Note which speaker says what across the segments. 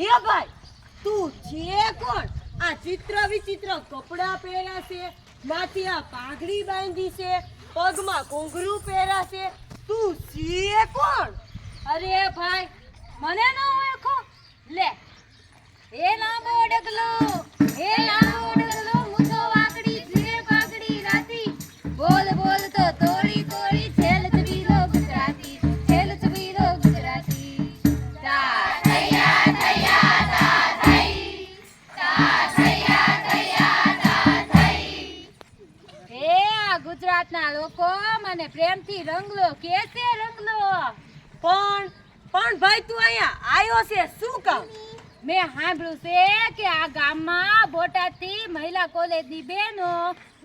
Speaker 1: એ ભાઈ તું છે કોણ? આ ચિત્ર વિચિત્ર કપડા પહેર્યા છે, માથે આ પાઘડી બાંધી છે, પગમાં ઘૂંઘરું પહેર્યા છે, તું છે કોણ?
Speaker 2: અરે ભાઈ મને ન ઓળખો? લે એ લાંબો ડગલો, એ લાંબો ડગલો, મૂછો વાકડી, જીરે પાઘડી રાતી, બોલ બોલ તો તોડી તોડી, છેલ ચબીરો ગુજરાતી, છેલ ચબીરો ગુજરાતી. તા થયા થયા તા થઈ, તા થયા થયા તા થઈ. હે આ ગુજરાતના લોકો મને પ્રેમથી રંગલો કે છે, રંગલો.
Speaker 1: પણ ભાઈ તું અહીંયા આવ્યો છે શું કામ?
Speaker 2: મેં સાંભળ્યું છે કે આ ગામમાં બોટાદથી મહિલા કોલેજની બહેનો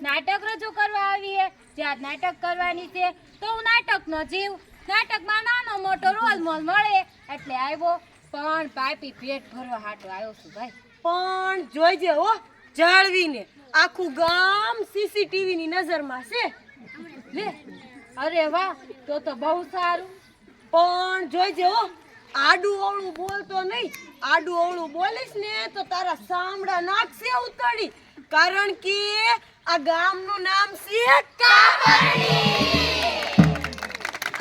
Speaker 2: નાટક રજૂ કરવા આવી છે. જ્યાં નાટક કરવાની છે તો હું નાટકનો જીવ, નાટકમાં નાનો મોટો રોલ મોલ મળે એટલે આવ્યો. પણ પાપી પેટ ભરવા હાટો આવ્યો છું ભાઈ.
Speaker 1: પણ જોઈજે હો, જાળવીને, આખું ગામ સીસીટીવી ની નજરમાં છે.
Speaker 2: લે અરે વાહ, તો બહુ સારું.
Speaker 1: પણ જોઈજે હો, આડું અવળું બોલતો નહીં. આડું અવળું બોલીશ ને તો તારા સાંભળા નાખશે ઉતરી. કારણ કે આ ગામનું નામ છે કામરડી.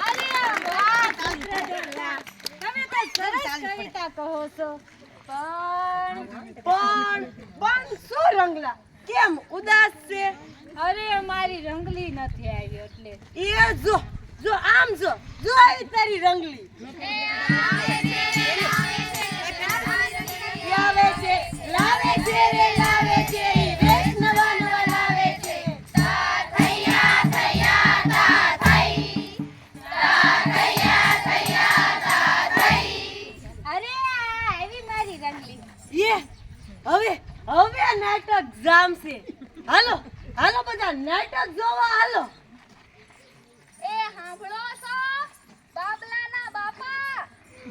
Speaker 2: અરે વાહ કચરાડોલા, તમે તો સરસ કવિતા કહો છો.
Speaker 1: પણ શું રંગલા, કેમ ઉદાસ છે?
Speaker 2: અરે અમારી રંગલી નથી આવી એટલે.
Speaker 1: એ જો આમ જો આવી તારી રંગલી. લાવે છે રે લાવે છે, વેશ નવા નવા લાવે છે.
Speaker 2: તા થયા થયા તા થઈ, તા થયા થયા તા થઈ. અરે આવી મારી રંગલી.
Speaker 1: હવે નાટક જામશે. હાલો બધા નાટક જોવા હાલો.
Speaker 2: એ સાંભળો છો બાબલાના બાપા,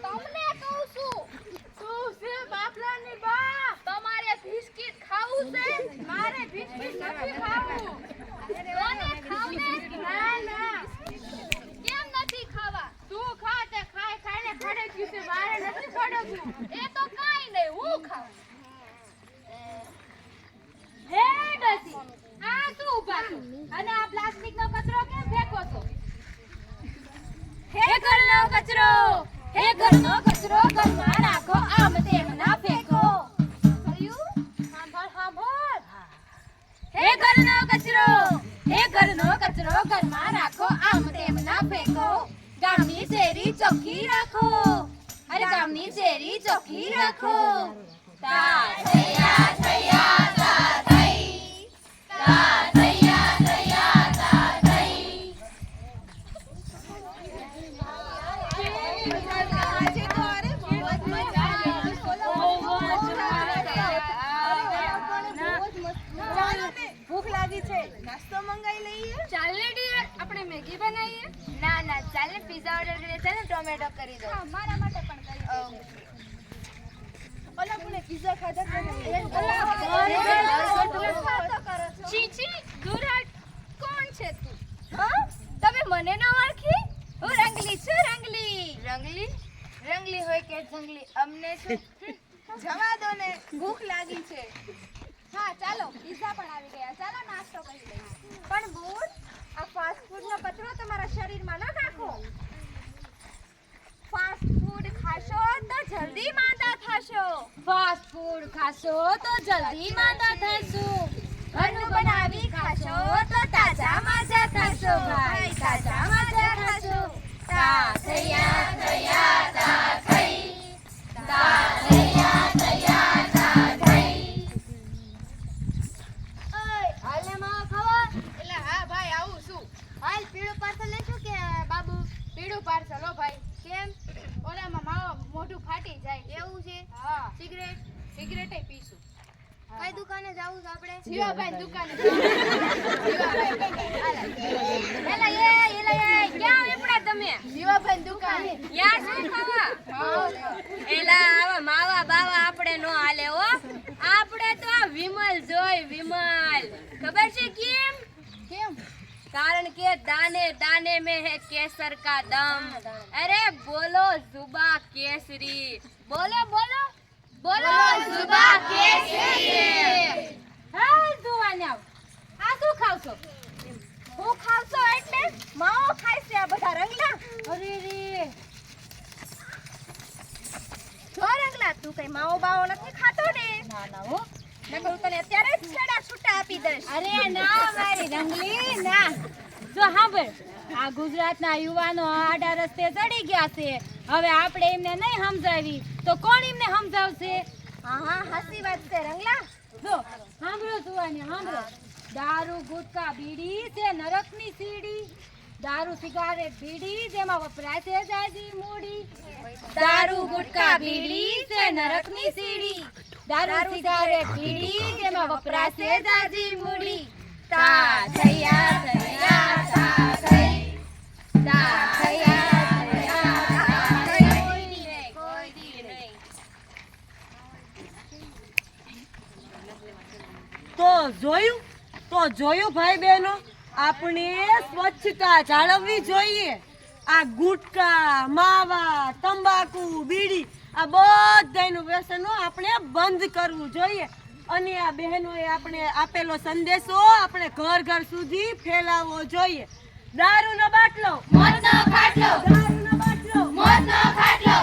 Speaker 2: તમને કહું છું.
Speaker 1: શું છે બાપલાની બા?
Speaker 2: તમારે બિસ્કિટ ખાવું છે? મારે બિસ્કિટ નથી ખાવું. કોને ખાવું ને? ના કેમ નથી ખાવા? તું ખા, તે ખાઈને ખડક્યું છે, મારે નથી ખડકવું. એ તો કાઈ નહીં, હું ખાઉં. હે ડસી, આ શું ઊભા છો અને આ પ્લાસ્ટિકનો કચરો કેમ ફેંકો છો? હે ઘરનો કચરો, હે ઘરનો કચરો ઘરમાં રાખો, આમ તેમ ના ફેંકો. સાંભળ. હે ઘરનો કચરો, હે ઘરનો કચરો ઘરમાં રાખો, આમ તેમ ના ફેંકો. ગામની શેરી ચોખ્ખી રાખો, અરે ગામની શેરી ચોખ્ખી રાખો. તા થયા થયા તા થઈ, તા થયા થયા તા થઈ.
Speaker 1: ભૂખ લાગી છે, નાસ્તો મંગાવી લઈએ.
Speaker 2: ચાલ ને ડિયર, આપણે મેગી બનાવીએ. ના ચાલ ને પિઝા ઓર્ડર કરીએ. ચાલ ને ટોમેટો કરી દો. મારા માટે પણ કરી દો.
Speaker 1: ઓલા પુણે પિઝા ખાધા કરે.
Speaker 2: ચીચી દુરાટ, કોણ છે તું? હા, તમે મને ન ઓળખી? હું રંગલી છું, રંગલી. રંગલી હોય કે જંગલી, અમને શું?
Speaker 1: જવા દો ને, ભૂખ લાગી છે.
Speaker 2: હા ચાલો, પિઝા પણ આવી ગયા, ચાલો નાસ્તો કરી લઈએ. પણ બૂટ, આ ફાસ્ટ ફૂડનો કચરો તમારા શરીરમાં ન નાખો. ફાસ્ટ ફૂડ ખાશો તો જલ્દી માંદા થશો. ફાસ્ટ ફૂડ ખાશો તો જલ્દી માંદા થશો. ઘરનું બનાવી ખાશો તો તાજા માજા થશો. ભાઈ તાજા માજા થશો. તા થયા થયા તા થઈ, તા થયા થયા તા થઈ. હાલે માં ખાવા?
Speaker 3: એટલે હા ભાઈ આવું છું.
Speaker 2: હાલ પીળું પાર્સલ લેશું કે બાબુ?
Speaker 3: પીળું પાર્સલ હો ભાઈ.
Speaker 2: કેમ?
Speaker 3: ઓલામાં માવા મોઢું ફાટી જાય.
Speaker 2: એવું છે?
Speaker 3: હા,
Speaker 2: સિગરેટ
Speaker 3: પીશું.
Speaker 2: કઈ દુકાને જાવું છે આપણે?
Speaker 3: જીવાભાઈ દુકાને
Speaker 2: ક્યાં ઉપડા તમે?
Speaker 3: જીવાભાઈ દુકાને.
Speaker 2: યા શું ખાવા? એલા આવા માવા બાવા આપણે નો હાલે હો. આપણે તો આ વિમલ જોઈ, વિમલ. ખબર છે કેમ? कारण के दाने दाने में है केसर का दम। अरे बोलो जुबा केसरी, बोलो बोलो
Speaker 3: બોલો જુબા કેસરી
Speaker 2: હાલ જુવાને આવ આ શું ખાવ છો
Speaker 1: હું ખાવશો એટલે માવો ખાય છે આ બધા રંગલા.
Speaker 2: અરે રે
Speaker 1: જો રંગલા તું કઈ માવો બાવો નથી ખાતો ને?
Speaker 2: ના ના હો
Speaker 1: નકર હું તને અત્યારે જ છેડા છૂટા આપી દઈશ.
Speaker 2: અરે ના મારી રંગલી ના જો સાંભળ આ ગુજરાતના યુવાનો આડા રસ્તે ચડી ગયા છે હવે આપણે એમને નહીં સમજાવી તો કોણ એમને સમજાવશે
Speaker 1: હા હા હાસી વાત છે રંગલા.
Speaker 2: જો સાંભળો જુવાની સાંભળો દારૂ ગુટકા બીડી છે નરકની સીડી દારૂ સિગારેટ બીડી જેમાં વપરાય છે જાજી મૂડી દારૂ ગુટકા બીડી છે નરકની સીડી દારૂ સિગારેટ બીડી જેમાં વપરાય છે જાજી મૂડી તા થયા થયા તા થઈ તા થયા થયા તા થઈ કોઈ દી નહીં
Speaker 1: તો જોયું ભાઈ બહેનો, આપણે સ્વચ્છતા જાળવવી જોઈએ. આ ગુટકા માવા તંબાકુ બીડી આ બધાનું વ્યસનો આપણે બંધ કરવું જોઈએ અને આ બહેનોએ આપણે આપેલો સંદેશો આપણે ઘર ઘર સુધી ફેલાવવો જોઈએ. દારૂનો બાટલો
Speaker 3: મોતનો ખાટલો
Speaker 1: દારૂનો બાટલો
Speaker 3: મોતનો ખાટલો